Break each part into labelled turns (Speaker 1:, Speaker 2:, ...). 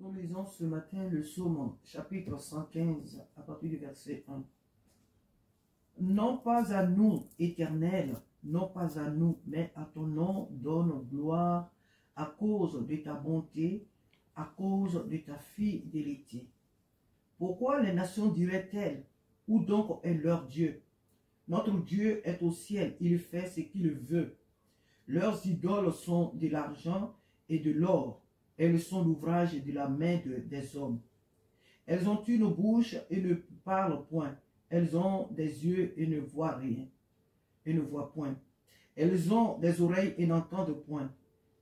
Speaker 1: Nous lisons ce matin le psaume chapitre 115 à partir du verset 1. Non pas à nous, Éternel, non pas à nous, mais à ton nom donne gloire à cause de ta bonté, à cause de ta fidélité. Pourquoi les nations diraient-elles, où donc est leur Dieu? Notre Dieu est au ciel, il fait ce qu'il veut. Leurs idoles sont de l'argent et de l'or. Elles sont l'ouvrage de la main des hommes. Elles ont une bouche et ne parlent point. Elles ont des yeux et ne voient rien, et ne voient point. Elles ont des oreilles et n'entendent point.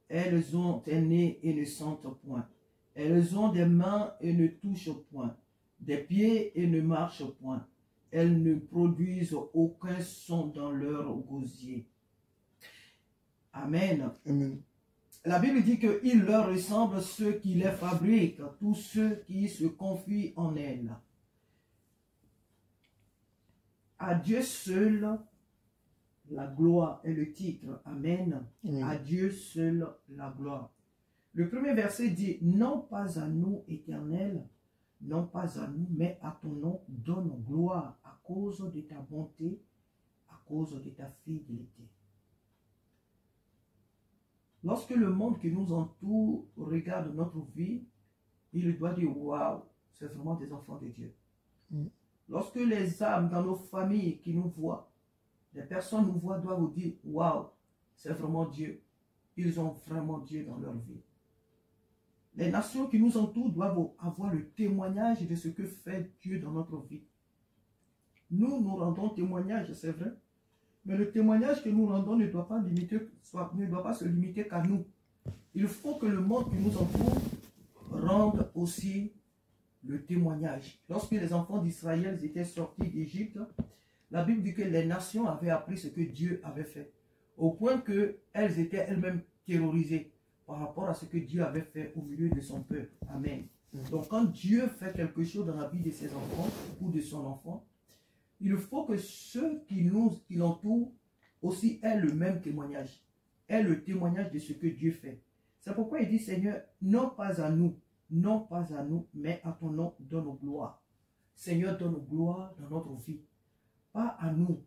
Speaker 1: Elles ont un nez et ne sentent point. Elles ont des mains et ne touchent point. Des pieds et ne marchent point. Elles ne produisent aucun son dans leur gosier. Amen.
Speaker 2: Amen.
Speaker 1: La Bible dit qu'il leur ressemble ceux qui les fabriquent, tous ceux qui se confient en elles. À Dieu seul, la gloire est le titre. Amen.
Speaker 2: Amen.
Speaker 1: À Dieu seul, la gloire. Le premier verset dit, non pas à nous, Éternel, non pas à nous, mais à ton nom, donne gloire à cause de ta bonté, à cause de ta fidélité. Lorsque le monde qui nous entoure regarde notre vie, il doit dire, waouh, c'est vraiment des enfants de Dieu. Lorsque les âmes dans nos familles qui nous voient, les personnes nous voient, doivent vous dire, waouh, c'est vraiment Dieu. Ils ont vraiment Dieu dans leur vie. Les nations qui nous entourent doivent avoir le témoignage de ce que fait Dieu dans notre vie. Nous, nous rendons témoignage, c'est vrai. Mais le témoignage que nous rendons ne doit pas se limiter qu'à nous. Il faut que le monde qui nous entoure rende aussi le témoignage. Lorsque les enfants d'Israël étaient sortis d'Égypte, la Bible dit que les nations avaient appris ce que Dieu avait fait. Au point qu'elles étaient elles-mêmes terrorisées par rapport à ce que Dieu avait fait au milieu de son peuple. Amen. Donc quand Dieu fait quelque chose dans la vie de ses enfants ou de son enfant, il faut que ceux qui l'entourent aussi aient le même témoignage, aient le témoignage de ce que Dieu fait. C'est pourquoi il dit, Seigneur, non pas à nous, mais à ton nom, donne gloire. Seigneur, donne gloire dans notre vie. Pas à nous,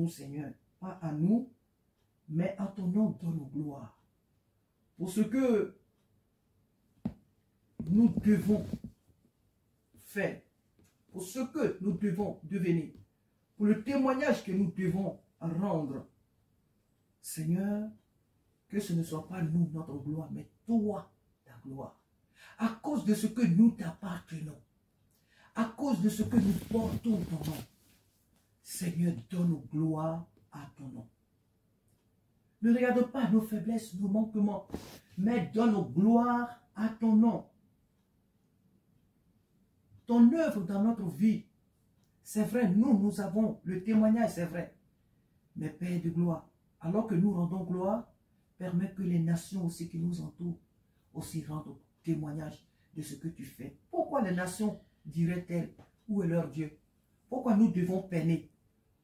Speaker 1: Seigneur, pas à nous, mais à ton nom, donne gloire. Pour ce que nous devons faire, pour ce que nous devons devenir, pour le témoignage que nous devons rendre. Seigneur, que ce ne soit pas nous, notre gloire, mais toi, ta gloire. À cause de ce que nous t'appartenons, à cause de ce que nous portons ton nom, Seigneur, donne gloire à ton nom. Ne regarde pas nos faiblesses, nos manquements, mais donne gloire à ton nom. Ton œuvre dans notre vie, c'est vrai, nous avons le témoignage, c'est vrai. Mais Père de gloire, alors que nous rendons gloire, permet que les nations aussi qui nous entourent aussi rendent témoignage de ce que tu fais. Pourquoi les nations diraient-elles, où est leur Dieu? Pourquoi nous devons peiner?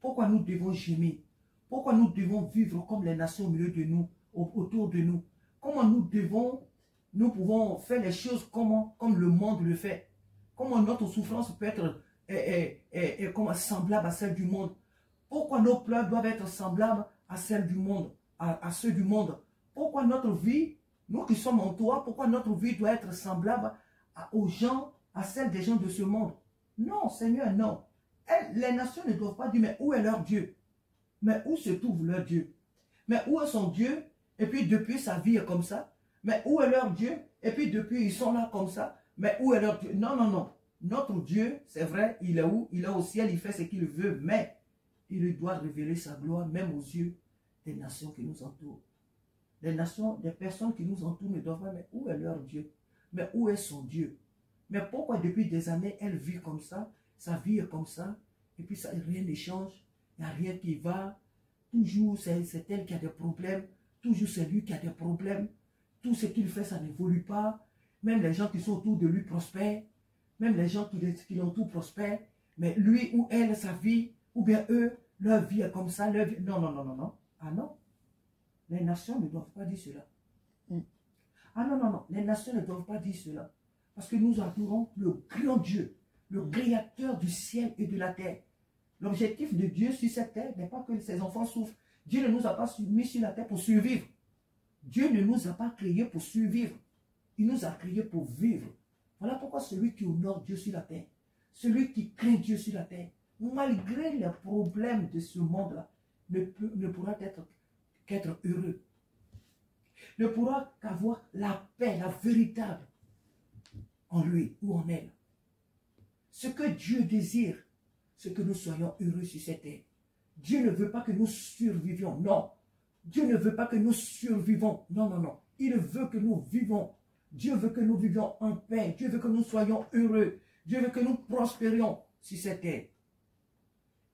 Speaker 1: Pourquoi nous devons gémir? Pourquoi nous devons vivre comme les nations au milieu de nous, autour de nous? Comment nous pouvons faire les choses comme le monde le fait? Comment notre souffrance peut être comme semblable à celle du monde? Pourquoi nos pleurs doivent être semblables à celles du monde, à ceux du monde? Pourquoi notre vie, nous qui sommes en toi, pourquoi notre vie doit être semblable aux gens, à celle des gens de ce monde? Non, Seigneur, non. Les nations ne doivent pas dire, mais où est leur Dieu? Mais où se trouve leur Dieu? Mais où est son Dieu? Et puis depuis sa vie est comme ça. Mais où est leur Dieu? Et puis depuis ils sont là comme ça. Mais où est leur Dieu? Non, non, non. Notre Dieu, c'est vrai, il est où? Il est au ciel, il fait ce qu'il veut, mais il doit révéler sa gloire même aux yeux des nations qui nous entourent. Les nations, des personnes qui nous entourent ne doivent pas, mais où est leur Dieu? Mais où est son Dieu? Mais pourquoi depuis des années, elle vit comme ça, sa vie est comme ça, et puis ça, rien ne change, il n'y a rien qui va, toujours c'est elle qui a des problèmes, toujours c'est lui qui a des problèmes, tout ce qu'il fait, ça n'évolue pas, même les gens qui sont autour de lui prospèrent, même les gens qui l'entourent prospèrent, mais lui ou elle, sa vie, ou bien eux, leur vie est comme ça, leur vie... Non, non, non, non, non. Ah non. Les nations ne doivent pas dire cela. Ah non, non, non, les nations ne doivent pas dire cela. Parce que nous adorons le grand Dieu, le créateur du ciel et de la terre. L'objectif de Dieu sur cette terre n'est pas que ses enfants souffrent. Dieu ne nous a pas mis sur la terre pour survivre. Dieu ne nous a pas créés pour survivre. Il nous a créés pour vivre. Voilà pourquoi celui qui honore Dieu sur la terre, celui qui craint Dieu sur la terre, malgré les problèmes de ce monde-là, ne pourra qu'être heureux. Ne pourra qu'avoir la paix, la véritable, en lui ou en elle. Ce que Dieu désire, c'est que nous soyons heureux sur cette terre. Dieu ne veut pas que nous survivions, non. Dieu ne veut pas que nous survivons, non, non, non. Il veut que nous vivons. Dieu veut que nous vivions en paix. Dieu veut que nous soyons heureux. Dieu veut que nous prospérions sur cette terre.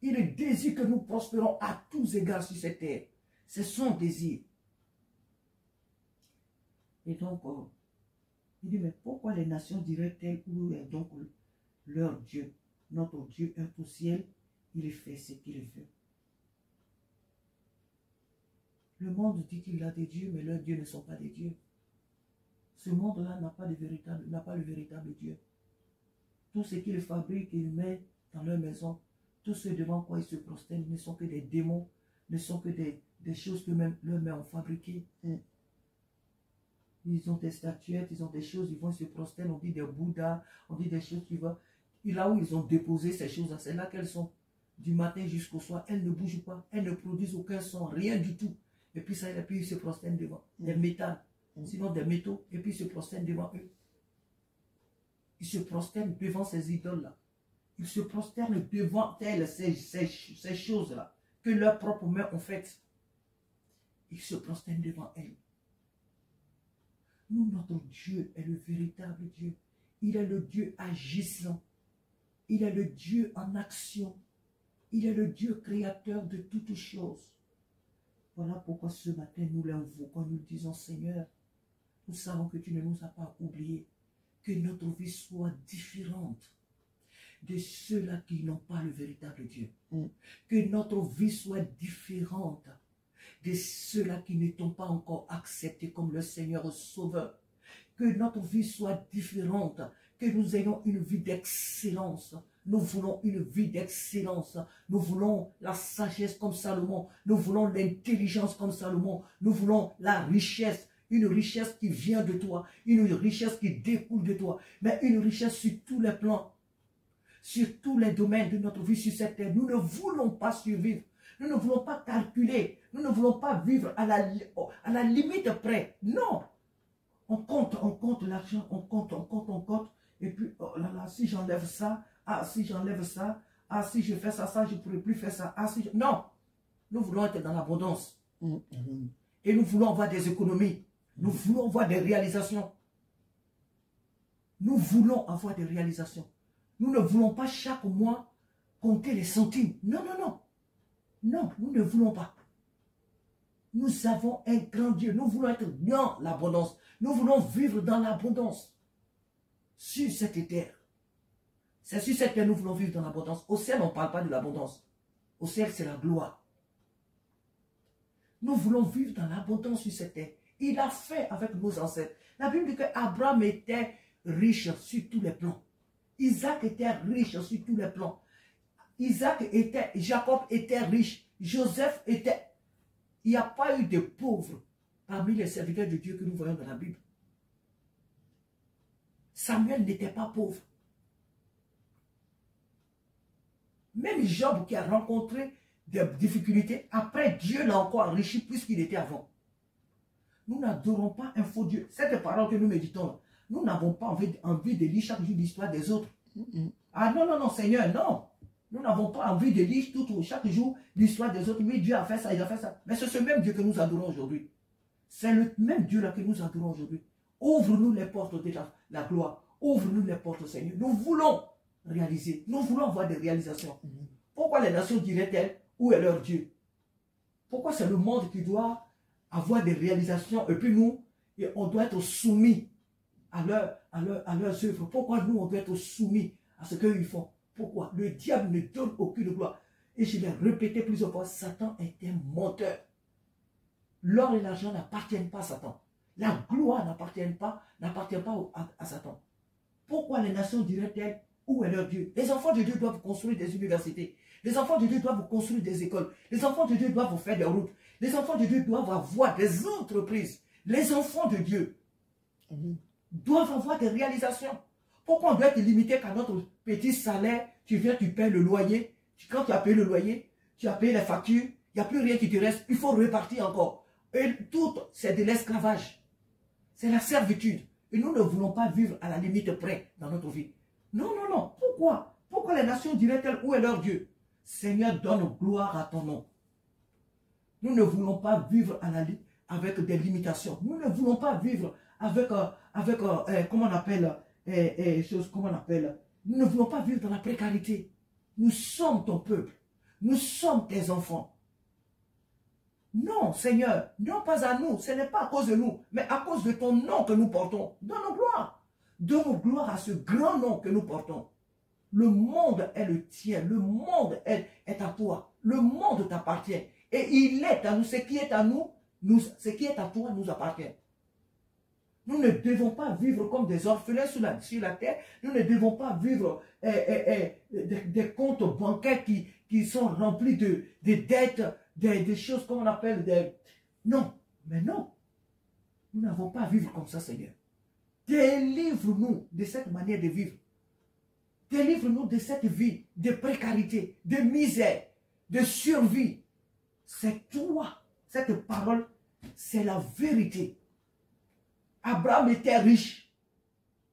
Speaker 1: Il désire que nous prospérons à tous égards sur cette terre. C'est son désir. Et donc, il dit, mais pourquoi les nations diraient-elles où est donc leur Dieu? Notre Dieu est au ciel, il fait ce qu'il veut. Le monde dit qu'il a des dieux, mais leurs dieux ne sont pas des dieux. Ce monde-là n'a pas le véritable Dieu. Tout ce qu'il fabrique, il met dans leur maison. Tout ce devant quoi ils se prosternent ne sont que des démons, ne sont que des choses que même leurs mains ont fabriquées. Ils ont des statuettes, ils ont des choses, ils vont se prosterner, on dit des Bouddhas, on dit des choses qui vont. Et là où ils ont déposé ces choses-là, c'est là qu'elles sont. Du matin jusqu'au soir, elles ne bougent pas, elles ne produisent aucun son, rien du tout. Et puis ça, et puis ils se prosternent devant. Des métals, sinon des métaux, et puis ils se prosternent devant eux. Ils se prosternent devant ces idoles-là. Ils se prosternent devant elles, ces choses-là, que leurs propres mains ont faites. Ils se prosternent devant elles. Nous, notre Dieu est le véritable Dieu. Il est le Dieu agissant. Il est le Dieu en action. Il est le Dieu créateur de toutes choses. Voilà pourquoi ce matin nous l'invoquons, nous disons, Seigneur, nous savons que tu ne nous as pas oubliés. Que notre vie soit différente de ceux-là qui n'ont pas le véritable Dieu. Que notre vie soit différente de ceux-là qui ne t'ont pas encore accepté comme le Seigneur Sauveur. Que notre vie soit différente, que nous ayons une vie d'excellence. Nous voulons une vie d'excellence. Nous voulons la sagesse comme Salomon. Nous voulons l'intelligence comme Salomon. Nous voulons la richesse. Une richesse qui vient de toi. Une richesse qui découle de toi. Mais une richesse sur tous les plans. Sur tous les domaines de notre vie sur cette terre. Nous ne voulons pas survivre. Nous ne voulons pas calculer. Nous ne voulons pas vivre à la limite près. Non. On compte l'argent. On compte. Et puis, oh là là, si j'enlève ça, ah, si j'enlève ça, ah, si je fais ça, je ne pourrai plus faire ça. Ah, si je... Non. Nous voulons être dans l'abondance. Et nous voulons avoir des économies. Nous voulons avoir des réalisations. Nous voulons avoir des réalisations. Nous ne voulons pas chaque mois compter les centimes. Non, non, non. Non, nous ne voulons pas. Nous avons un grand Dieu. Nous voulons être dans l'abondance. Nous voulons vivre dans l'abondance. Sur cette terre. C'est sur cette terre que nous voulons vivre dans l'abondance. Au ciel, on ne parle pas de l'abondance. Au ciel, c'est la gloire. Nous voulons vivre dans l'abondance sur cette terre. Il a fait avec nos ancêtres. La Bible dit qu'Abraham était riche sur tous les plans. Isaac était riche sur tous les plans. Jacob était riche. Joseph était... Il n'y a pas eu de pauvres parmi les serviteurs de Dieu que nous voyons dans la Bible. Samuel n'était pas pauvre. Même Job qui a rencontré des difficultés, après Dieu l'a encore enrichi plus qu'il était avant. Nous n'adorons pas un faux Dieu. Cette parole que nous méditons, nous n'avons pas envie de lire chaque jour l'histoire des autres. Ah non, non, non, Seigneur, non. Nous n'avons pas envie de lire chaque jour l'histoire des autres. Oui, Dieu a fait ça, il a fait ça. Mais c'est ce même Dieu que nous adorons aujourd'hui. C'est le même Dieu là que nous adorons aujourd'hui. Ouvre-nous les portes de la gloire. Ouvre-nous les portes, Seigneur. Nous voulons réaliser. Nous voulons avoir des réalisations. Pourquoi les nations diraient-elles où est leur Dieu? Pourquoi c'est le monde qui doit avoir des réalisations et puis nous, on doit être soumis à leurs œuvres? Pourquoi nous, on doit être soumis à ce qu'ils font? Pourquoi? Le diable ne donne aucune gloire. Et je l'ai répété plusieurs fois, Satan est un menteur. L'or et l'argent n'appartiennent pas à Satan. La gloire n'appartient pas à Satan. Pourquoi les nations diraient-elles, où est leur Dieu? Les enfants de Dieu doivent construire des universités. Les enfants de Dieu doivent construire des écoles. Les enfants de Dieu doivent faire des routes. Les enfants de Dieu doivent avoir des entreprises. Les enfants de Dieu doivent avoir des réalisations. Pourquoi on doit être limité qu'à notre petit salaire? Tu viens, tu payes le loyer. Quand tu as payé le loyer, tu as payé les factures, il n'y a plus rien qui te reste. Il faut repartir encore. Et tout, c'est de l'esclavage. C'est la servitude. Et nous ne voulons pas vivre à la limite près dans notre vie. Non, non, non. Pourquoi? Pourquoi les nations diraient-elles, où est leur Dieu? Seigneur, donne gloire à ton nom. Nous ne voulons pas vivre avec des limitations. Nous ne voulons pas vivre avec comment on appelle, nous ne voulons pas vivre dans la précarité. Nous sommes ton peuple. Nous sommes tes enfants. Non, Seigneur, non pas à nous. Ce n'est pas à cause de nous, mais à cause de ton nom que nous portons. Donne-nous gloire. Donne-nous gloire à ce grand nom que nous portons. Le monde est le tien. Le monde est à toi. Le monde t'appartient. Et il est à nous. Ce qui est à nous, ce qui est à toi nous appartient. Nous ne devons pas vivre comme des orphelins sur la terre. Nous ne devons pas vivre des comptes bancaires qui sont remplis de dettes, des choses qu'on appelle des... Non, mais non. Nous n'avons pas à vivre comme ça, Seigneur. Délivre-nous de cette manière de vivre. Délivre-nous de cette vie de précarité, de misère, de survie. C'est toi. Cette parole, c'est la vérité. Abraham était riche.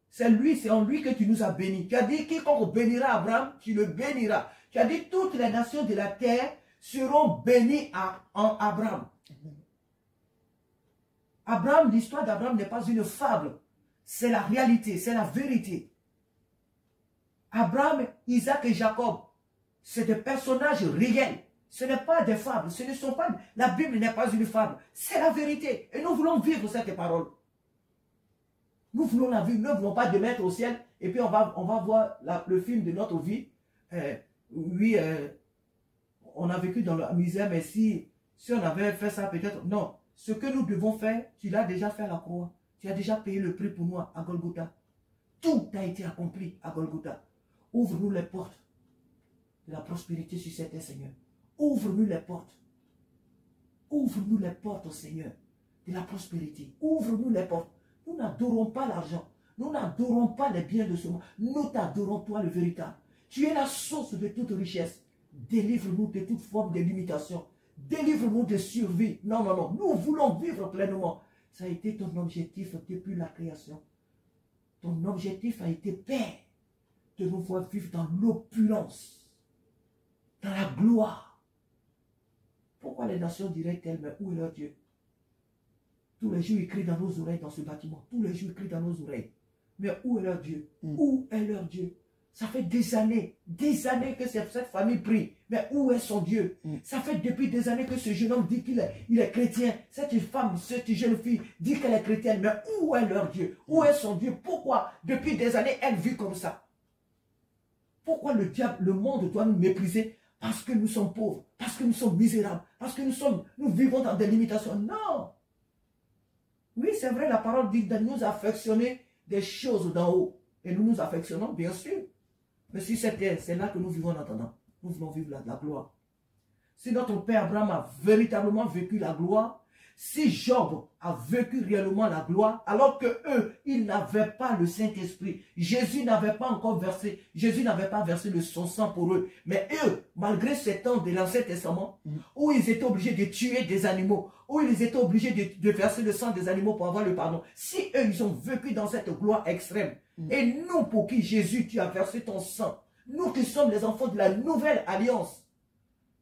Speaker 1: C'est en lui que tu nous as bénis. Tu as dit, quiconque bénira Abraham, tu le béniras. Tu as dit, toutes les nations de la terre seront bénies en Abraham. Abraham, l'histoire d'Abraham n'est pas une fable. C'est la réalité, c'est la vérité. Abraham, Isaac et Jacob, c'est des personnages réels. Ce n'est pas des fables. Ce ne sont pas, la Bible n'est pas une fable. C'est la vérité. Et nous voulons vivre cette parole. Nous voulons la vivre. Nous ne voulons pas de mettre au ciel. Et puis on va voir le film de notre vie. Oui, on a vécu dans la misère, mais si on avait fait ça, peut-être... Non. Ce que nous devons faire, tu l'as déjà fait à la croix. Tu as déjà payé le prix pour nous à Golgotha. Tout a été accompli à Golgotha. Ouvre-nous les portes de la prospérité sur cette terre, Seigneur. Ouvre-nous les portes. Ouvre-nous les portes, Seigneur, de la prospérité. Ouvre-nous les portes. Nous n'adorons pas l'argent. Nous n'adorons pas les biens de ce monde. Nous t'adorons, toi, le véritable. Tu es la source de toute richesse. Délivre-nous de toute forme de limitation. Délivre-nous de survie. Non, non, non. Nous voulons vivre pleinement. Ça a été ton objectif depuis la création. Ton objectif a été, Père, de nous voir vivre dans l'opulence, dans la gloire. Pourquoi les nations diraient-elles, mais où est leur Dieu? Tous les jours, ils crient dans nos oreilles dans ce bâtiment. Tous les jours, ils crient dans nos oreilles. Mais où est leur Dieu? Où est leur Dieu? Ça fait des années que cette famille prie. Mais où est son Dieu? Ça fait depuis des années que ce jeune homme dit qu'il est chrétien. Cette femme, cette jeune fille dit qu'elle est chrétienne. Mais où est leur Dieu? Où est son Dieu? Pourquoi depuis des années elle vit comme ça? Pourquoi le monde doit nous mépriser? Parce que nous sommes pauvres, parce que nous sommes misérables, parce que nous vivons dans des limitations. Non! Oui, c'est vrai, la parole dit de nous affectionner des choses d'en haut. Et nous nous affectionnons, bien sûr. Mais si c'est là que nous vivons en attendant, nous voulons vivre la gloire. Si notre père Abraham a véritablement vécu la gloire, si Job a vécu réellement la gloire, alors que eux, ils n'avaient pas le Saint-Esprit, Jésus n'avait pas versé son sang pour eux. Mais eux, malgré ces temps de l'Ancien Testament, où ils étaient obligés de tuer des animaux, où ils étaient obligés de verser le sang des animaux pour avoir le pardon, si eux, ils ont vécu dans cette gloire extrême, et nous, pour qui Jésus, tu as versé ton sang, nous qui sommes les enfants de la nouvelle alliance,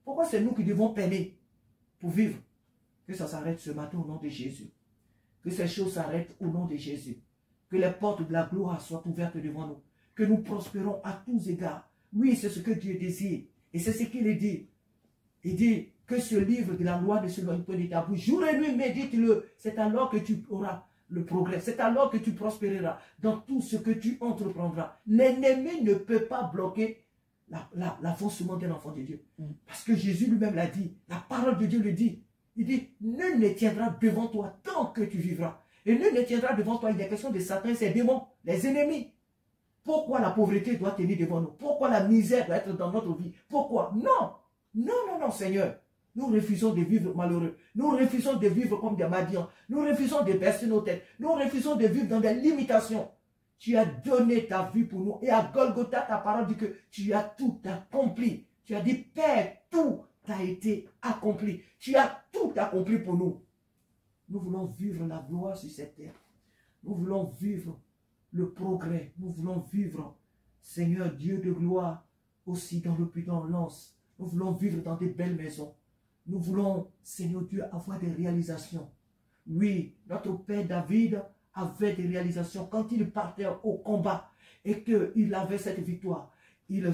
Speaker 1: pourquoi c'est nous qui devons peiner pour vivre? Que ça s'arrête ce matin au nom de Jésus. Que ces choses s'arrêtent au nom de Jésus. Que les portes de la gloire soient ouvertes devant nous. Que nous prospérons à tous égards. Oui, c'est ce que Dieu désire. Et c'est ce qu'il dit. Il dit que ce livre de la loi ne s'éloigne pas de ta bouche. Jour et nuit, médite-le. C'est alors que tu auras le progrès. C'est alors que tu prospéreras dans tout ce que tu entreprendras. L'ennemi ne peut pas bloquer l'avancement d'un enfant de Dieu. Parce que Jésus lui-même l'a dit. La parole de Dieu le dit. Il dit, nul ne tiendra devant toi tant que tu vivras. Et nul ne tiendra devant toi. Il est question de Satan et ses démons, les ennemis. Pourquoi la pauvreté doit tenir devant nous? Pourquoi la misère doit être dans notre vie? Pourquoi? Non. Non, non, non, Seigneur. Nous refusons de vivre malheureux. Nous refusons de vivre comme des Madians. Nous refusons de baisser nos têtes. Nous refusons de vivre dans des limitations. Tu as donné ta vie pour nous. Et à Golgotha, ta parole dit que tu as tout accompli. Tu as dit, Père, tout a été accompli. Tu as tout accompli pour nous. Nous voulons vivre la gloire sur cette terre. Nous voulons vivre le progrès. Nous voulons vivre, Seigneur Dieu de gloire, aussi dans le l'anse. Nous voulons vivre dans des belles maisons. Nous voulons, Seigneur Dieu, avoir des réalisations. Oui, notre Père David avait des réalisations quand il partait au combat et qu'il avait cette victoire. Il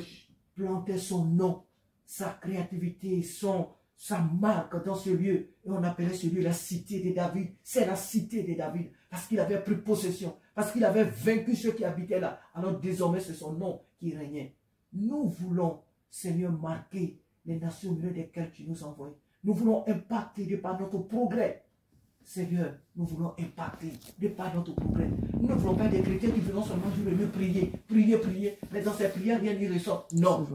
Speaker 1: plantait son nom, sa créativité, sa marque dans ce lieu. Et on appelait ce lieu la cité de David. C'est la cité de David parce qu'il avait pris possession, parce qu'il avait vaincu ceux qui habitaient là. Alors désormais, c'est son nom qui régnait. Nous voulons, Seigneur, marquer les nations au milieu desquelles tu nous envoies. Nous voulons impacter de par notre progrès. Seigneur, nous voulons impacter de par notre progrès. Nous ne voulons pas des chrétiens qui venons seulement dire le prier, prier, prier, mais dans ces prières, rien n'y ressort. Non.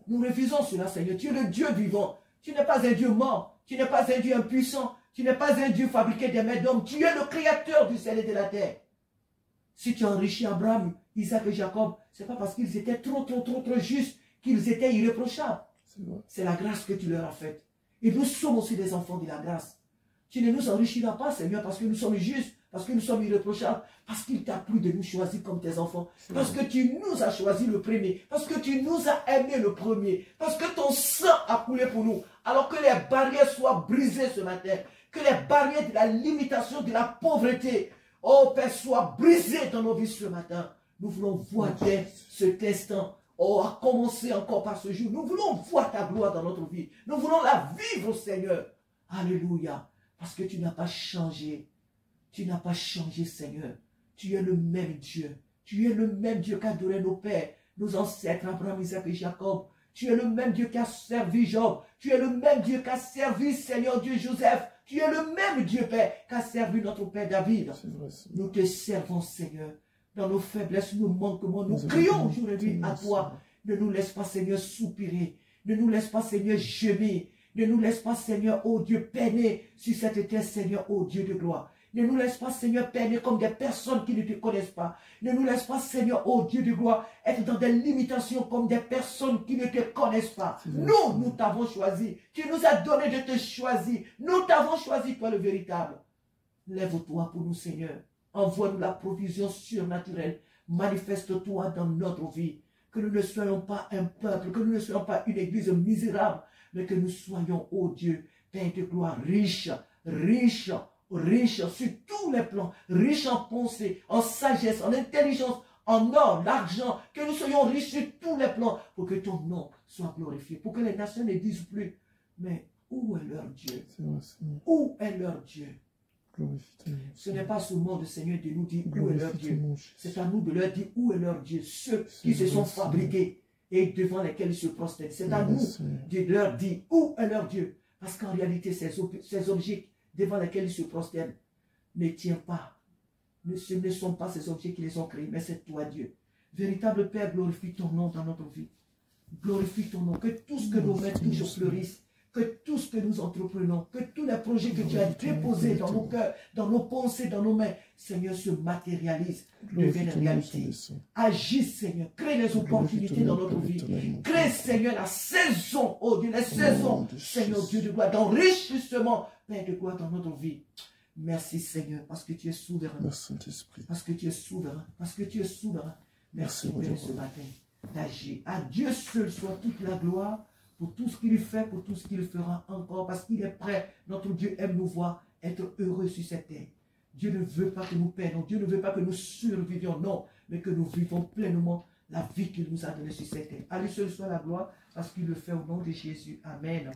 Speaker 1: Nous refusons cela, Seigneur. Tu es le Dieu vivant. Tu n'es pas un Dieu mort. Tu n'es pas un Dieu impuissant. Tu n'es pas un Dieu fabriqué des mains d'hommes. Tu es le créateur du ciel et de la terre. Si tu as enrichi Abraham, Isaac et Jacob, ce n'est pas parce qu'ils étaient trop justes qu'ils étaient irréprochables. C'est la grâce que tu leur as faite. Et nous sommes aussi des enfants de la grâce. Tu ne nous enrichiras pas, Seigneur, parce que nous sommes justes, parce que nous sommes irréprochables, parce qu'il t'a plu de nous choisir comme tes enfants, parce que tu nous as choisi le premier, parce que tu nous as aimés le premier, parce que ton sang a coulé pour nous, alors que les barrières soient brisées ce matin, que les barrières de la limitation, de la pauvreté, oh Père, soient brisées dans nos vies ce matin. Nous voulons voir dès cet instant, oh, à commencer encore par ce jour, nous voulons voir ta gloire dans notre vie, nous voulons la vivre, Seigneur. Alléluia. Parce que tu n'as pas changé. Tu n'as pas changé, Seigneur. Tu es le même Dieu. Tu es le même Dieu qui a donné nos pères, nos ancêtres, Abraham, Isaac et Jacob. Tu es le même Dieu qui a servi Job. Tu es le même Dieu qui a servi, Seigneur Dieu, Joseph. Tu es le même Dieu, Père, qui a servi notre Père David. Vrai, nous te servons, Seigneur. Dans nos faiblesses, nos manquements, nous crions aujourd'hui à toi. Ne nous laisse pas, Seigneur, soupirer. Ne nous laisse pas, Seigneur, gémir. Ne nous laisse pas, Seigneur, oh Dieu, peiner sur cette terre, Seigneur, oh Dieu de gloire. Ne nous laisse pas, Seigneur, peiner comme des personnes qui ne te connaissent pas. Ne nous laisse pas, Seigneur, oh Dieu de gloire, être dans des limitations comme des personnes qui ne te connaissent pas. Nous t'avons choisi. Tu nous as donné de te choisir. Nous t'avons choisi, toi le véritable. Lève-toi pour nous, Seigneur. Envoie-nous la provision surnaturelle. Manifeste-toi dans notre vie. Que nous ne soyons pas un peuple, que nous ne soyons pas une église misérable, mais que nous soyons, oh Dieu, Père de gloire, riche sur tous les plans, riche en pensée, en sagesse, en intelligence, en or, l'argent, que nous soyons riches sur tous les plans, pour que ton nom soit glorifié, pour que les nations ne disent plus, mais où est leur Dieu? Où est leur Dieu? Ce n'est pas ce monde, Seigneur, de nous dire où est leur Dieu. C'est à nous de leur dire où est leur Dieu. Ceux qui se sont fabriqués et devant lesquels ils se prosternent. C'est à nous de leur dire où est leur Dieu. Parce qu'en réalité, ces objets devant lesquels ils se prosternent ne tiennent pas. Ce ne sont pas ces objets qui les ont créés, mais c'est toi, Dieu. Véritable Père, glorifie ton nom dans notre vie. Glorifie ton nom. Que tout ce que nos mains touchent fleurisse. Que tout ce que nous entreprenons, que tous les projets que tu as déposés dans nos cœurs, dans nos pensées, dans nos mains, Seigneur, se matérialisent, deviennent réalité. Agis, Seigneur, crée les opportunités dans notre vie. Crée, Seigneur, la saison, oh Dieu, les saisons, Seigneur Dieu de gloire, d'enrichissement, Père de gloire dans notre vie. Merci, Seigneur, parce que tu es souverain. Parce que tu es souverain. Parce que tu es souverain. Merci, Père, ce matin, d'agir. À Dieu seul soit toute la gloire, pour tout ce qu'il fait, pour tout ce qu'il fera encore, parce qu'il est prêt. Notre Dieu aime nous voir être heureux sur cette terre. Dieu ne veut pas que nous perdons, Dieu ne veut pas que nous survivions, non, mais que nous vivons pleinement la vie qu'il nous a donnée sur cette terre. À lui seul soit la gloire, parce qu'il le fait au nom de Jésus. Amen.